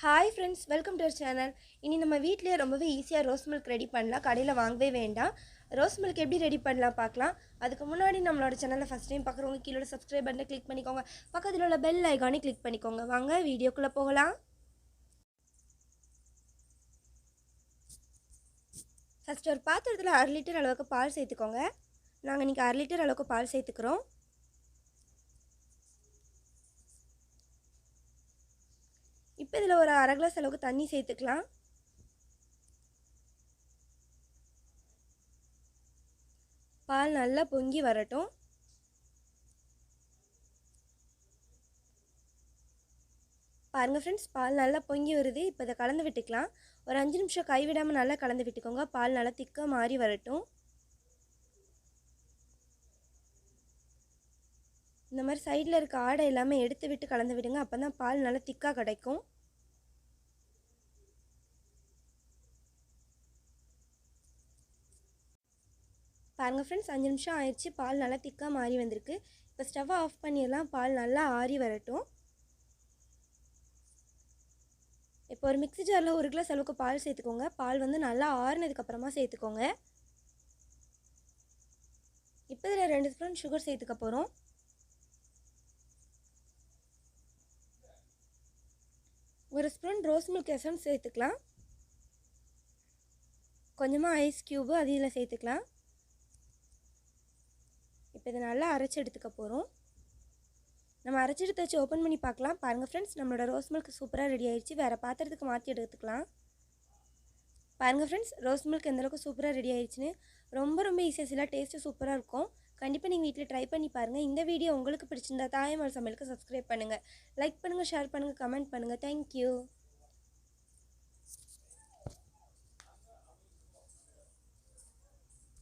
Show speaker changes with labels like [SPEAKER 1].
[SPEAKER 1] Hi friends, welcome to our channel. இனி நம்ம வீட்லயே ரொம்பவே ஈஸியா ரோஸ் மில்க் ரெடி பண்ணலாம். கடையில வாங்கவே வேண்டாம். ரோஸ் மில்க் எப்படி ரெடி பண்ணலாம் பார்க்கலாம். அதுக்கு முன்னாடி நம்மளோட சேனலை ஃபர்ஸ்ட் டைம் பார்க்குறவங்க கீழே சப்ஸ்கிரைப் பட்டனை கிளிக் பண்ணிக்கோங்க. பக்கத்துல உள்ள பெல் ஐகானை கிளிக் பண்ணிக்கோங்க. வாங்க வீடியோக்குள்ள போகலாம். ஃபர்ஸ்ட் ஒரு பாத்திரத்துல 1/2 லிட்டர் அளவுக்கு பால் சேர்த்துக்கோங்க. நாங்க இன்னைக்கு 1/2 லிட்டர் அளவுக்கு பால் சேர்த்துக்கிறோம். இப்போ இதில் ஒரு 1/2 கிளாஸ் அளவுக்கு தண்ணி சேர்த்துக்கலாம். பால் நல்லா பொங்கி வரட்டும். பாருங்கள் ஃப்ரெண்ட்ஸ், பால் நல்லா பொங்கி வருது. இப்போ இதை கலந்து விட்டுக்கலாம். ஒரு 5 நிமிஷம் கைவிடாமல் நல்லா கலந்து விட்டுக்கோங்க. பால் நல்லா திக்காக மாறி வரட்டும். இந்த மாதிரி சைடில் இருக்க ஆடை எல்லாமே எடுத்து விட்டு கலந்து விடுங்க. அப்போ தான் பால் நல்லா திக்காக கிடைக்கும். பாருங்கள் ஃப்ரெண்ட்ஸ், 5 நிமிஷம் ஆயிடுச்சு. பால் நல்லா திக்காக மாறி வந்திருக்கு. இப்போ ஸ்டவ்வை ஆஃப் பண்ணிடலாம். பால் நல்லா ஆறி வரட்டும். இப்போ ஒரு மிக்ஸி ஜாரில் 1 கிளாஸ் அளவுக்கு பால் சேர்த்துக்கோங்க. பால் வந்து நல்லா ஆறுனதுக்கப்புறமா சேர்த்துக்கோங்க. இப்போ இதில் 2 ஸ்பூன் சுகர் சேர்த்துக்க போகிறோம். ஒரு ஸ்பூன் ரோஸ் மில்க் எசன்ஸ் சேர்த்துக்கலாம். கொஞ்சமாக ஐஸ் க்யூபு அது இதில் சேர்த்துக்கலாம். இப்போ இதை நல்லா அரைச்சி எடுத்துக்க போகிறோம். நம்ம அரைச்சி எடுத்து வச்சு ஓப்பன் பண்ணி பார்க்கலாம். பாருங்கள் ஃப்ரெண்ட்ஸ், நம்மளோட ரோஸ் மில்க் சூப்பராக ரெடி ஆயிடுச்சு. வேறு பாத்திரத்துக்கு மாற்றி எடுத்துக்கலாம். பாருங்கள் ஃப்ரெண்ட்ஸ், ரோஸ் மில்க் எந்தளவுக்கு சூப்பராக ரெடி ஆயிடுச்சுன்னு. ரொம்ப ஈஸியாக சில டேஸ்ட்டு சூப்பராக இருக்கும். கண்டிப்பாக நீங்கள் வீட்டில் ட்ரை பண்ணி பாருங்கள். இந்த வீடியோ உங்களுக்கு பிடிச்சிருந்தா தாயம்மாள் சமையலுக்கு சப்ஸ்கிரைப் பண்ணுங்கள், லைக் பண்ணுங்கள், ஷேர் பண்ணுங்கள், கமெண்ட் பண்ணுங்கள். தேங்க்யூ.